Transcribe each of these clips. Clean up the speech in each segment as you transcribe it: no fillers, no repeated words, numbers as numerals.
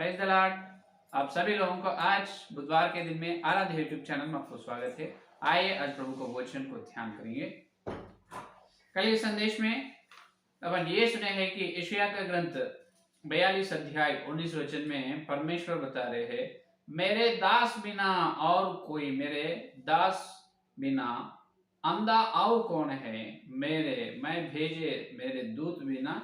Praise the Lord. आप सभी लोगों को आज बुधवार के दिन में आराध्य यूट्यूब चैनल में आपको स्वागत है। आइए आज प्रभु को वचन को ध्यान करेंगे। कल ये संदेश में अपन ये सुने हैं कि यशायाह का ग्रंथ 42 अध्याय 19 वचन में परमेश्वर बता रहे हैं, मेरे दास बिना और कोई, मेरे दास बिना अंधा और कौन है, मैं भेजे मेरे दूत बिना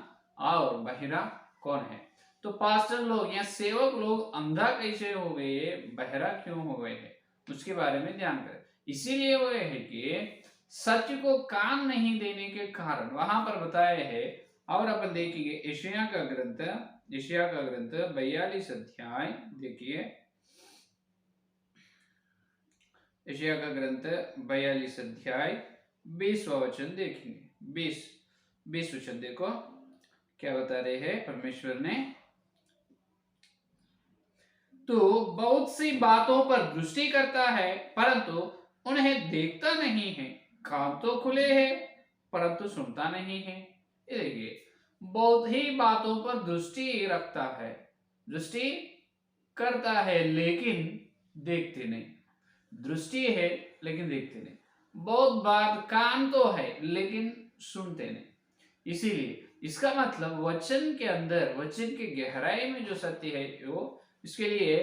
और बहिरा कौन है। तो पास्टर लोग या सेवक लोग अंधा कैसे हो गए, बहरा क्यों हो गए हैं, उसके बारे में ध्यान करें। इसीलिए हुए है कि सत्य को कान नहीं देने के कारण वहां पर बताया है। और अपन देखिए यशायाह का ग्रंथ 42 अध्याय, देखिए यशायाह का ग्रंथ 42 अध्याय 20वां वचन देखेंगे। 20 वचन देखो क्या बता रहे हैं परमेश्वर ने। तो बहुत सी बातों पर दृष्टि करता है परंतु उन्हें देखता नहीं है, कान तो खुले हैं परंतु सुनता नहीं है। ये देखिए, बहुत ही बातों पर दृष्टि रखता है, दृष्टि करता है लेकिन देखते नहीं। दृष्टि है लेकिन देखते नहीं। बहुत बात कान तो है लेकिन सुनते नहीं। इसीलिए इसका मतलब वचन के अंदर, वचन के गहराई में जो सत्य है वो, इसके लिए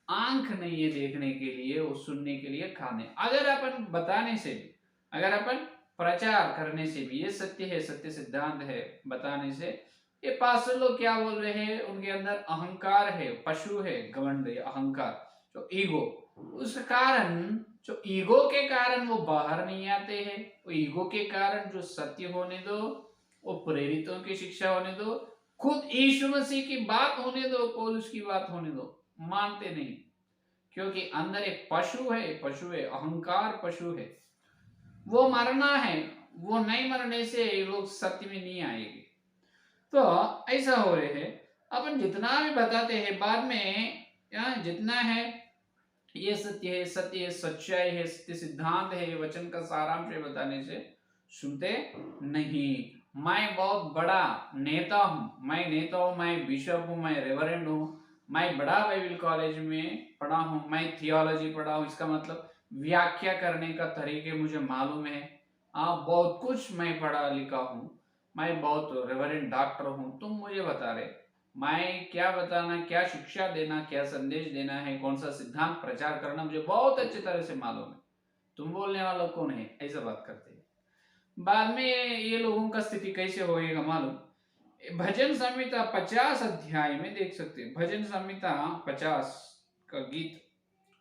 आंख नहीं है देखने के लिए, वो सुनने के लिए कान है। अगर अपन बताने से भी, अगर अपन प्रचार करने से भी ये सत्य है, सत्य सिद्धांत है बताने से, ये पास्टर लोग क्या बोल रहे हैं, उनके अंदर अहंकार है, पशु है, घमंड है, अहंकार, जो ईगो, उस कारण, जो ईगो के कारण वो बाहर नहीं आते हैं। वो ईगो के कारण जो सत्य होने दो, वो प्रेरितों की शिक्षा होने दो, खुद यीशु मसीह की बात होने दो, पौलुस की बात होने दो, मानते नहीं। क्योंकि अंदर एक पशु है, अहंकार पशु है, वो मरना है। वो नहीं मरने से लोग सत्य में नहीं आएंगे। तो ऐसा हो रहे है। अपन जितना भी बताते हैं बाद में, जितना है ये सत्य है, सत्य है, सच्चाई है, सत्य सिद्धांत है, वचन का सारांश है बताने से सुनते नहीं। मैं बहुत बड़ा नेता हूं, मैं बिशप हूं, मैं रेवरेंड हूं, मैं बड़ा बाइबल कॉलेज में पढ़ा हूं, मैं थियोलॉजी पढ़ा हूं, इसका मतलब व्याख्या करने का तरीके मुझे मालूम है। बहुत कुछ मैं पढ़ा लिखा हूं, मैं बहुत रेवरेंड डॉक्टर हूं। तुम मुझे बता रहे मैं क्या बताना, क्या शिक्षा देना, क्या संदेश देना है, कौन सा सिद्धांत प्रचार करना मुझे बहुत अच्छी तरह से मालूम है। तुम बोलने वाला कौन है, ऐसा बात करते हैं। बाद में ये लोगों का स्थिति कैसे होएगा मालूम। भजन संहिता 50 अध्याय में देख सकते हैं। भजन संहिता 50 का गीत,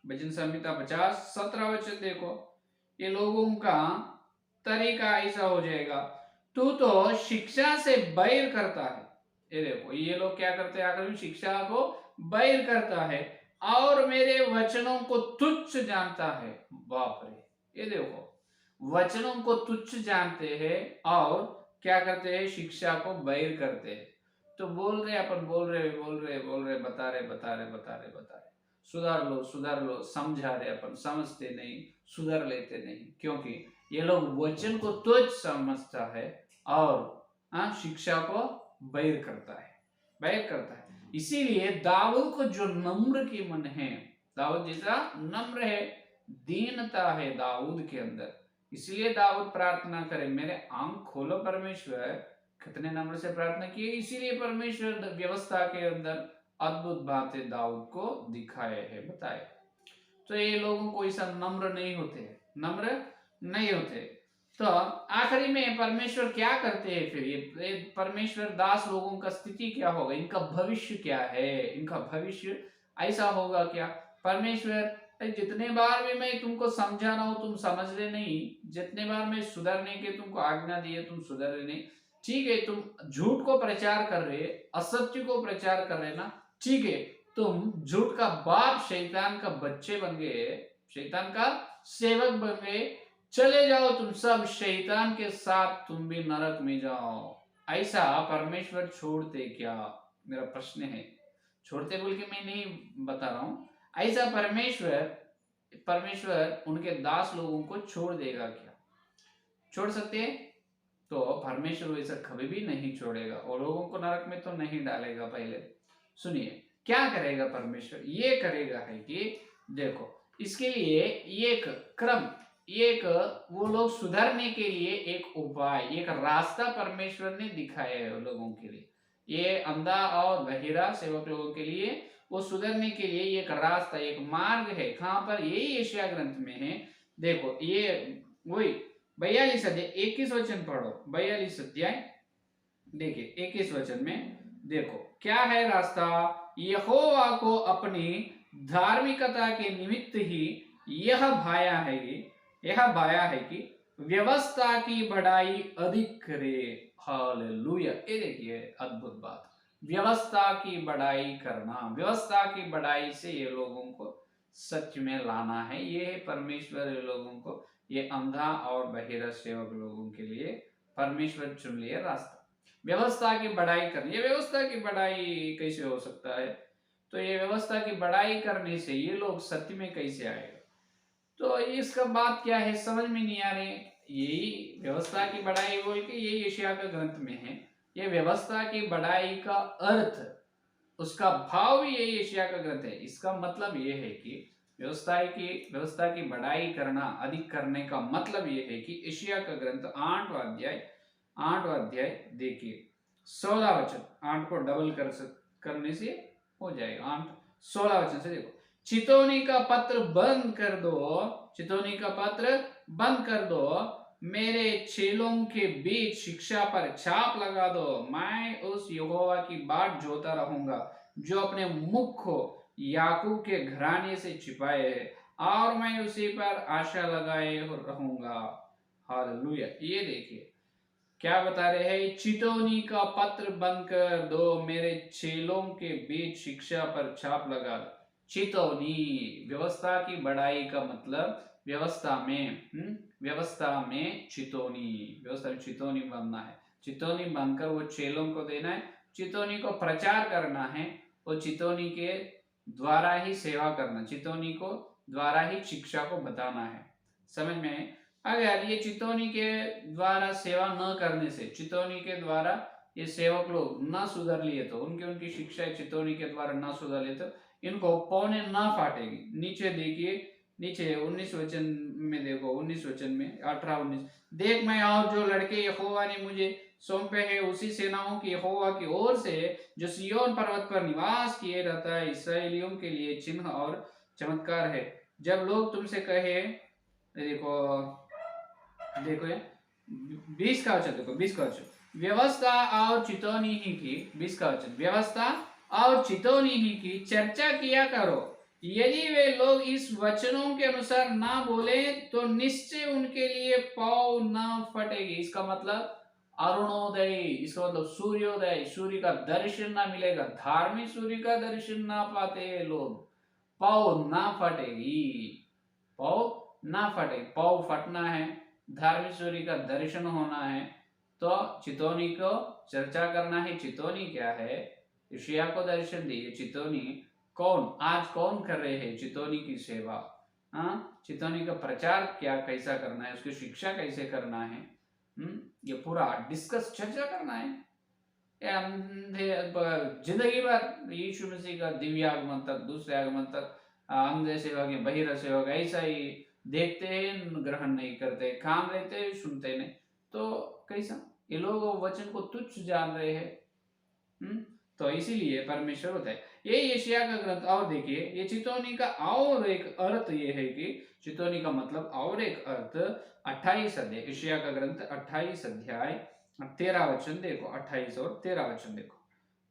भजन संहिता 50 17 वचन देखो। ये लोगों का तरीका ऐसा हो जाएगा, तू तो शिक्षा से बैर करता है। ये देखो, ये लोग क्या करते हैं, आखिर में शिक्षा को बैर करता है और मेरे वचनों को तुच्छ जानता है। बाप रे, ये देखो, वचनों को तुच्छ जानते हैं और क्या करते हैं, शिक्षा को बैर करते हैं। तो बोल रहे, बता रहे, सुधार लो, समझा रहे, अपन समझते नहीं, सुधार लेते नहीं। क्योंकि ये लोग वचन को तुच्छ समझता है और शिक्षा को बैर करता है। इसीलिए दाऊद को जो नम्र की मन है, दाऊद जैसा नम्र है, दीनता है दाऊद के अंदर, इसलिए दाऊद प्रार्थना करे, मेरे आंख खोलो परमेश्वर। कितने नम्र से प्रार्थना की, इसीलिए परमेश्वर व्यवस्था के अंदर अद्भुत बातें दाऊद को दिखाए है, बताए। तो ये लोगों को ऐसा नम्र नहीं होते। तो आखिरी में परमेश्वर क्या करते हैं फिर, ये परमेश्वर दास लोगों का स्थिति क्या होगा, इनका भविष्य क्या है, इनका भविष्य ऐसा होगा क्या। परमेश्वर, जितने बार भी मैं तुमको समझा रहा हूं तुम समझ रहे नहीं, जितने बार मैं सुधरने के तुमको आज्ञा दी है तुम सुधर रहे नहीं। ठीक है, तुम झूठ को प्रचार कर रहे, असत्य को प्रचार कर रहे ना, ठीक है, तुम झूठ का बाप, शैतान का बच्चे बन गए, शैतान का सेवक बन गए, चले जाओ तुम सब शैतान के साथ, तुम भी नरक में जाओ। ऐसा परमेश्वर छोड़ते क्या, मेरा प्रश्न है। छोड़ते बोल के मैं नहीं बता रहा हूं, ऐसा परमेश्वर उनके दास लोगों को छोड़ देगा क्या, छोड़ सकते हैं? तो परमेश्वर वैसा कभी भी नहीं छोड़ेगा और लोगों को नरक में तो नहीं डालेगा। पहले सुनिए क्या करेगा परमेश्वर? ये करेगा है कि देखो, इसके लिए एक क्रम, एक वो लोग सुधरने के लिए एक उपाय, एक रास्ता परमेश्वर ने दिखाया है लोगों के लिए। ये अंधा और बहिरा सेवक लोगों के लिए वो सुधरने के लिए एक रास्ता, एक मार्ग है। कहां पर? यही यशायाह ग्रंथ में है। देखो ये वही 42 अध्याय 21 वचन पढ़ो। 42 अध्याय देखिए 21 वचन में देखो क्या है रास्ता। यहोवा को अपनी धार्मिकता के निमित्त ही यह भाया है कि व्यवस्था की बढ़ाई अधिक करे। हालेलुया। ये देखिए अद्भुत बात, व्यवस्था की बढ़ाई करना, व्यवस्था की बढ़ाई से ये लोगों को सच में लाना है। ये है परमेश्वर ये लोगों को, ये अंधा और बहिरा सेवक लोगों के लिए परमेश्वर चुन लिए रास्ता, व्यवस्था की बढ़ाई करनी। ये व्यवस्था की बढ़ाई कैसे हो सकता है? तो ये व्यवस्था की बढ़ाई करने से ये लोग सत्य में कैसे आएगा? तो इसका बात क्या है समझ में नहीं आ रही। यही व्यवस्था की बढ़ाई बोल के यही यशायाह का ग्रंथ में है। ये व्यवस्था की बढ़ाई का अर्थ, उसका भाव भी यही यशायाह का ग्रंथ है। इसका मतलब ये है कि व्यवस्था की बढ़ाई करना, अधिक करने का मतलब ये है कि यशायाह का ग्रंथ 8वां अध्याय देखिए 16 वचन, 8 को डबल करने से हो जाएगा। 8 16 वचन से देखो, चितौनी का पत्र बंद कर दो, चितौनी का पत्र बंद कर दो, मेरे चेलों के बीच शिक्षा पर छाप लगा दो। मैं उस यहोवा की बाट जोता रहूंगा जो अपने मुख को याकूब के घराने से छिपाए है, और मैं उसी पर आशा लगाए रहूंगा। हालेलुया। ये देखिए क्या बता रहे हैं, चितौनी का पत्र बंद कर दो, मेरे चेलों के बीच शिक्षा पर छाप लगा दो। चितौनी, व्यवस्था की बढ़ाई का मतलब व्यवस्था में चितौनी, व्यवस्था में चितौनी बनना है। चितौनी बनकर वो चेलों को देना है, चितौनी को प्रचार करना है, वो चितौनी के द्वारा ही सेवा करना, चितौनी को द्वारा ही शिक्षा को बताना है। समझ में? अगर ये चितौनी के द्वारा सेवा न करने से, चितौनी के द्वारा ये सेवक लोग न सुधर लिए तो, उनकी शिक्षा चितौनी के द्वारा न सुधर लिए तो इनको पौने न फाटेगी। नीचे देखिए, नीचे 19 वचन में देखो, 19 वचन में 18-19, देख मैं और जो लड़के यहोवा ने मुझे सौंपे हैं उसी सेनाओं की यहोवा की ओर से जो सिय्योन पर्वत पर निवास किए रहता है इसराइलियों के लिए चिन्ह और चमत्कार है। जब लोग तुमसे कहे, देखो देखो ये 20 का वचन देखो, 20 का वचन, व्यवस्था और चितौनी ही की, 20 का वचन, व्यवस्था और चितौनी ही की चर्चा किया करो। यदि वे लोग इस वचनों के अनुसार ना बोले तो निश्चय उनके लिए पाँव न फटेगी। इसका मतलब अरुणोदय, इसका मतलब सूर्योदय, सूर्य का दर्शन ना मिलेगा, धार्मिक सूर्य का दर्शन ना पाते लोग, पाँव ना फटेगी, पाँव ना फटे। पाँव फटना है, धार्मिक सूर्य का दर्शन होना है, तो चितौनी को चर्चा करना है। चितौनी क्या है? यशायाह को दर्शन दिए। चितौनी कौन आज कौन कर रहे हैं चितौनी की सेवा? चितौनी का प्रचार क्या कैसा करना है, उसकी शिक्षा कैसे करना है, ये पूरा डिस्कस चर्चा करना है। जिंदगी भर यीशु मसीह का दिव्य आगमन तक, दूसरे आगमन तक अंधे सेवक या बहिरा सेवक ऐसा ही देखते हैं, ग्रहण नहीं करते, काम लेते सुनते नहीं, तो कैसा? ये लोग वचन को तुच्छ जान रहे हैं। तो इसीलिए परमेश्वर होता है। ये यशायाह का ग्रंथ। और देखिए ये चितौनी का और एक अर्थ ये है कि चितौनी का मतलब और एक अर्थ 28 अध्याय, यशायाह का ग्रंथ 28 अध्याय 13 वचन देखो, 28 और 13 वचन देखो।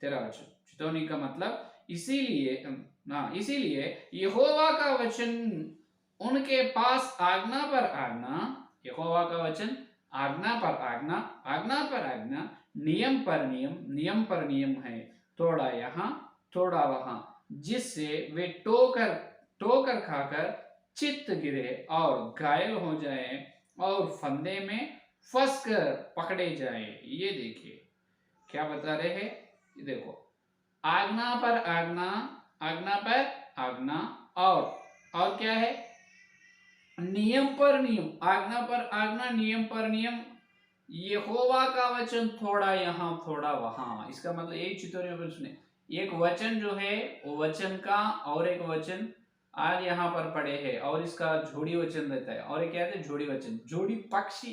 13 वचन, चितौनी का मतलब इसीलिए यहोवा का वचन उनके पास आज्ञा पर आज्ञा, यहोवा का वचन आज्ञा पर आज्ञा, आज्ञा पर आज्ञा, नियम पर नियम, नियम पर नियम है, थोड़ा यहाँ थोड़ा वहां, जिससे वे टोकर खाकर चित्त गिरे और घायल हो जाएं और फंदे में फंस कर पकड़े जाएं। ये देखिए क्या बता रहे हैं, देखो आज्ञा पर आज्ञा, आज्ञा पर आज्ञा, और क्या है? नियम पर नियम, आज्ञा पर आज्ञा, नियम पर नियम, यहोवा का वचन थोड़ा यहाँ थोड़ा वहां। इसका मतलब एक चितौनी में सुने, एक वचन जो है वो वचन का और एक वचन आज यहाँ पर पड़े हैं और इसका जोड़ी वचन रहता है, और ये क्या है जोड़ी वचन। जोड़ी पक्षी,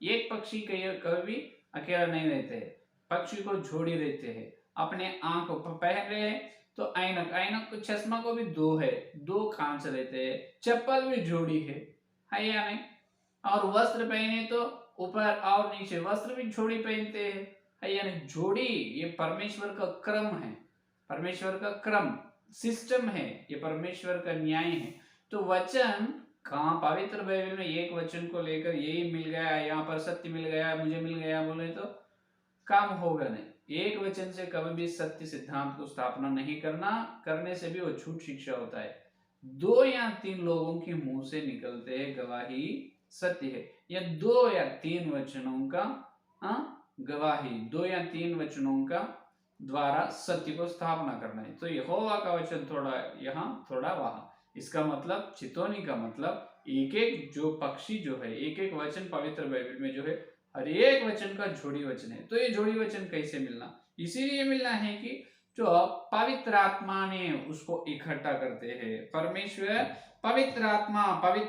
एक पक्षी कभी अकेला नहीं रहते है, पक्षी को जोड़ी रहते हैं। अपने आंख पहन रहे हैं तो ऐनक, ऐनक को चश्मा को भी दो है, दो कांच रहते हैं। चप्पल भी जोड़ी है या नहीं। और वस्त्र पहने तो ऊपर और नीचे वस्त्र भी जोड़ी पहनते हैं, है या नहीं। जोड़ी ये परमेश्वर का क्रम है, परमेश्वर का क्रम सिस्टम है, ये परमेश्वर का न्याय है। तो वचन कहाँ पवित्र बाइबल में एक वचन को लेकर यही मिल गया, यहाँ पर सत्य मिल गया, मुझे मिल गया बोले तो काम होगा नहीं। एक वचन से कभी भी सत्य सिद्धांत को स्थापना नहीं करना, करने से भी वो झूठ शिक्षा होता है। 2 या 3 लोगों के मुंह से निकलते हैं गवाही सत्य है, या 2 या 3 वचनों का गवाही, 2 या 3 वचनों का द्वारा सत्य को स्थापना करना है। तो यहोवा का वचन थोड़ा यहाँ थोड़ा वहां, इसका मतलब चितौनी का मतलब एक एक जो पक्षी जो है, एक एक वचन पवित्र बाइबल में जो है हर एक वचन का जोड़ी वचन है। तो ये जोड़ी वचन कैसे मिलना, इसीलिए मिलना है कि जो पवित्र आत्मा ने उसको इकट्ठा करते हैं। परमेश्वर पवित्र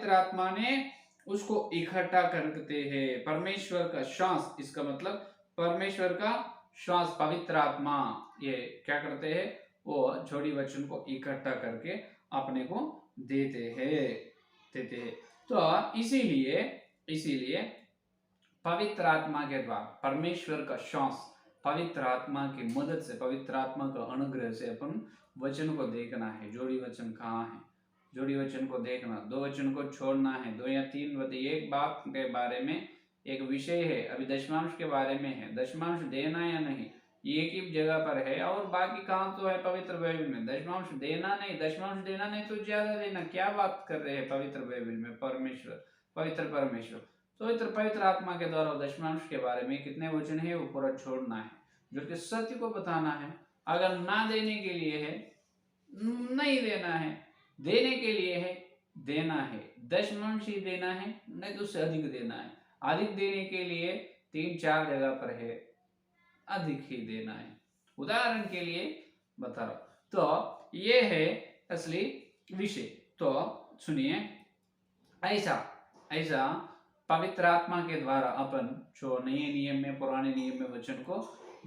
आत्मा ने उसको इकट्ठा करते हैं। परमेश्वर का श्वास, इसका मतलब परमेश्वर का श्वास पवित्र आत्मा ये क्या करते हैं, वो जोड़ी वचन को इकट्ठा करके अपने को देते हैं। तो इसीलिए पवित्र आत्मा के द्वारा परमेश्वर का श्वास, पवित्र आत्मा की मदद से, पवित्र आत्मा का अनुग्रह से अपन वचन को देखना है। जोड़ी वचन कहाँ है, जोड़ी वचन को देखना, 2 वचन को छोड़ना है। 2 या 3 एक बात के बारे में एक विषय है, अभी दशमांश के बारे में है, दशमांश देना या नहीं एक ही जगह पर है, और बाकी काम तो है पवित्र बाइबल में। दशमांश देना नहीं तो ज्यादा देना, क्या बात कर रहे हैं पवित्र बाइबल में। परमेश्वर पवित्र परमेश्वर तो पवित्र आत्मा के द्वारा दशमांश के बारे में कितने वचन है वो पूरा छोड़ना है, जो कि सत्य को बताना है। अगर ना देने के लिए है नहीं देना है, देने के लिए है देना है, दशमांश ही देना है, नहीं तो उससे अधिक देना है। अधिक देने के लिए 3-4 जगह पर है अधिक ही देना है। उदाहरण के लिए बता रहा हूं, तो ये है असली विषय। तो सुनिए, ऐसा पवित्र आत्मा के द्वारा अपन जो नए नियम में पुराने नियम में वचन को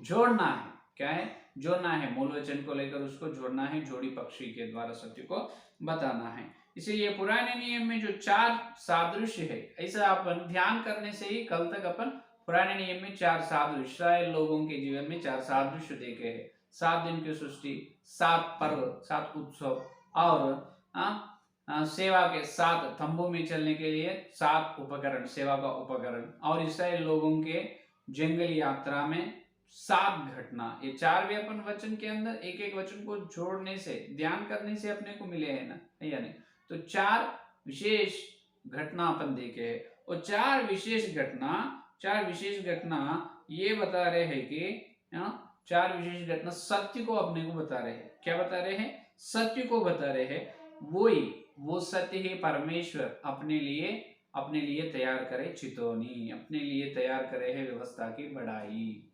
जोड़ना है, क्या है जोड़ना है, मूल वचन को लेकर उसको जोड़ना है, जोड़ी पक्षी के द्वारा सत्य को बताना है। इसीलिए पुराने नियम में जो 4 सादृश्य है, ऐसा अपन ध्यान करने से ही कल तक अपन पुराने नियम में 4 सादृश्य, इस्राएल लोगों के जीवन में 4 सादृश्य देखे हैं। 7 दिन की सृष्टि, 7 पर्व, 7 उत्सव, और सेवा के 7 तंबू में चलने के लिए 7 उपकरण, सेवा का उपकरण, और इस्राएल लोगों के जंगल यात्रा में 7 घटना। ये 4 भी अपन वचन के अंदर एक एक वचन को जोड़ने से, ध्यान करने से अपने को मिले हैं ना, या नहीं। तो 4 विशेष घटना अपन देखे हैं, और 4 विशेष घटना ये बता रहे हैं कि 4 विशेष घटना सत्य को अपने को बता रहे हैं। क्या बता रहे हैं, सत्य को बता रहे हैं। वो सत्य ही परमेश्वर अपने लिए तैयार करे चितौनी, अपने लिए तैयार करे है व्यवस्था की बढ़ाई।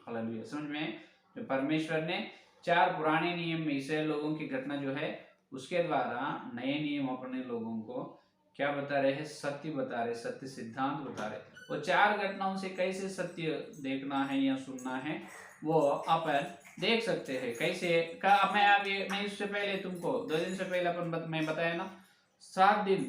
हालेलुया। समझ में, जो परमेश्वर ने 4 पुराने नियम में इस्राएल लोगों की घटना जो है उसके द्वारा नए नियम अपने लोगों को क्या बता रहे हैं, सत्य बता रहे, सत्य सिद्धांत बता रहे। वो 4 घटनाओं से कैसे सत्य देखना है या सुनना है वो अपन देख सकते हैं। कैसे मैं इससे पहले तुमको 2 दिन से पहले मैं बताया ना, 7 दिन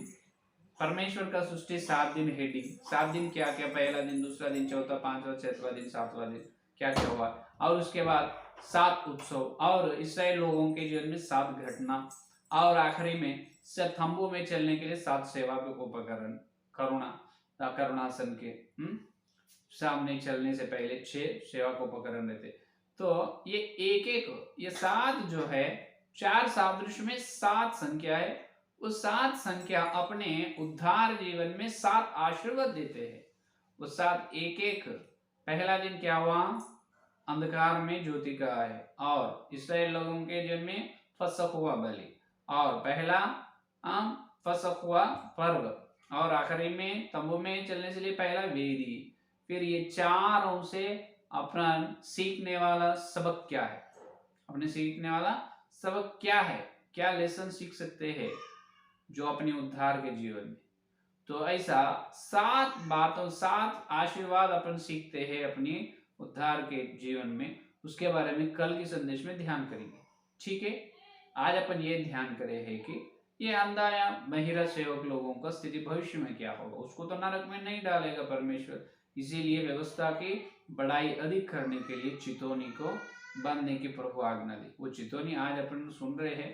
परमेश्वर का सृष्टि, 7 दिन हेडिंग, 7 दिन क्या क्या, पहला दिन, दूसरा दिन, चौथा, 5वां, 6वां दिन, 7वां दिन क्या क्या हुआ, और उसके बाद 7 उत्सव, और इसराइल लोगों के जीवन में 7 घटना, और आखिरी में तंबू में चलने के लिए 7 सेवा के उपकरण, करुणासन के सामने चलने से पहले 6 सेवा के उपकरण रहते। तो ये ये 7 जो है, 4 सादृश्य में 7 संख्या है। वो 7 संख्या अपने उद्धार जीवन में 7 आशीर्वाद देते हैं। वो 7 एक पहला दिन क्या हुआ, अंधकार में ज्योति का है, और इसराइल लोगों के जीवन में फसह हुआ बलि, और पहला फसह हुआ पर्व, और आखिरी में तंबू में चलने से लिए पहला वेदी। फिर ये 4 से अपना सीखने वाला सबक क्या है, अपने सीखने वाला सबक क्या है, क्या लेसन सीख सकते हैं जो अपने उद्धार के जीवन में। तो ऐसा 7 बातों, 7 आशीर्वाद अपन सीखते हैं अपने उद्धार के जीवन में, उसके बारे में कल के संदेश में ध्यान करेंगे। ठीक है, आज अपन ये ध्यान करे हैं कि ये अंधा या बहिरा सेवक लोगों का स्थिति भविष्य में क्या होगा। उसको तो नरक में नहीं डालेगा परमेश्वर, इसीलिए व्यवस्था की बड़ाई अधिक करने के लिए चितौनी को बांधने की प्रभु आज्ञा दी। वो चितौनी आज अपन सुन रहे हैं,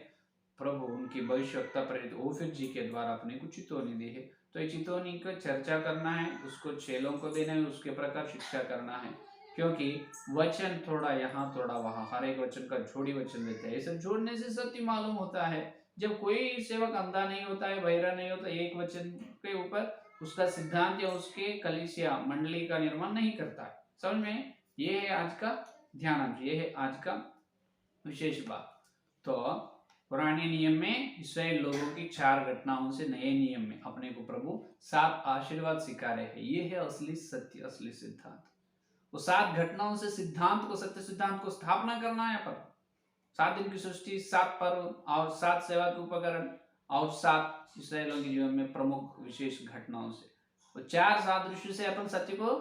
प्रभु उनकी भविष्यवक्ता प्रेरित ओफिर जी के द्वारा अपने को चितौनी दी है। तो ये चितौनी को चर्चा करना है, उसको चेलों को देना है, उसके प्रकार शिक्षा करना है, क्योंकि वचन थोड़ा यहाँ थोड़ा वहाँ, हर एक वचन का जोड़ी वचन देते हैं। ये सब जोड़ने से सत्य मालूम होता है। जब कोई सेवक अंधा नहीं होता है, बहिरा नहीं होता, एक वचन के ऊपर उसका सिद्धांत या उसके कलीसिया मंडली का निर्माण नहीं करता है। समझ में? ये है आज का ध्यान, ये है आज का विशेष बात। तो पुराने नियम में इस्राएल लोगों की 4 घटनाओं से नए नियम में अपने को प्रभु 7 आशीर्वाद सिखा रहे हैं। ये है असली सत्य, असली सिद्धांत। वो 7 घटनाओं से सिद्धांत को, सत्य सिद्धांत को स्थापना करना है पर 7 दिन की सृष्टि, 7 पर्व और 7 सेवा के उपकरण और 7 इस्राएलियों के जीवन में प्रमुख विशेष घटनाओं से, वो 4 सादृश्य से अपन सत्य को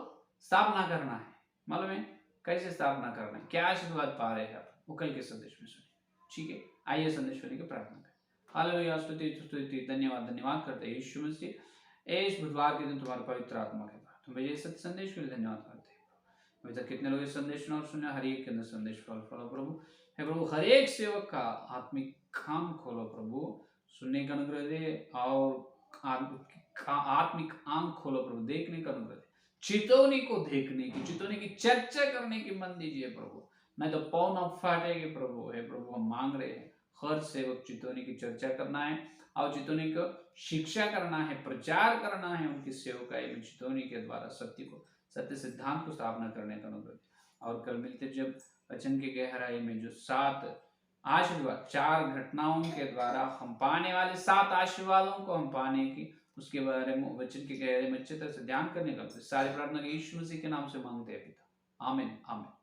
स्थापना करना है। मालूम है कैसे स्थापना करना है, क्या आशीर्वाद पा रहे हैं आप, वो कल के संदेश में सुनिए। ठीक है, आइए संदेश सुनने की प्रार्थना करें। हालेलुया, स्तुति स्तुति धन्यवाद धन्यवाद करते हैं यीशु मसीह। इस बुधवार के दिन तुम्हारे पवित्र आत्मा के द्वारा तुम भेजे सत्य संदेश के लिए धन्यवाद करते हैं। अभी तक कितने लोग इस संदेश सुना और सुना, हर एक के अंदर संदेश फल फलो प्रभु। हे प्रभु, हर एक सेवक का आत्मिक काम खोलो प्रभु, सुनने का अनुग्रह दे और आत्मिक आंख खोलो प्रभु, देखने का अनुग्रह दे, चितौनी को देखने की, चितौनी की चर्चा करने की मन दीजिए प्रभु। नहीं तो पौ न फाटेगी प्रभु। हे प्रभु, हम मांग रहे हैं हर सेवक चितौनी की चर्चा करना है और चितौनी को शिक्षा करना है, प्रचार करना है, उनकी सेवकाई में चितौनी के द्वारा सत्य को, सत्य सिद्धांत को स्थापना करने का अनुग्रह। और कल मिलते जब वचन की गहराई में जो 7 आशीर्वाद, 4 घटनाओं के द्वारा हम पाने वाले 7 आशीर्वादों को हम पाने की, उसके बारे में वचन की गहराई में अच्छी तरह से ध्यान करने का सारी प्रार्थना यीशु मसीह के नाम से मांगते हैं पिता, आमीन आमीन।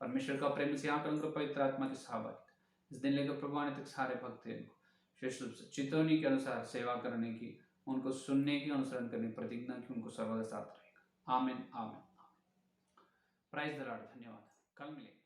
परमेश्वर का प्रेम से यहाँ पर पवित्र आत्मा की सहभागिता इस दिन लेकर प्रभु आने तक सारे भक्त विशेष रूप से चितौनी के अनुसार सेवा करने की, उनको सुनने की, अनुसरण करने की प्रतिज्ञा की, उनको सर्वदा साथ रहेगा। Amen amen. Praise the Lord. धन्यवाद। कल मिलेंगे।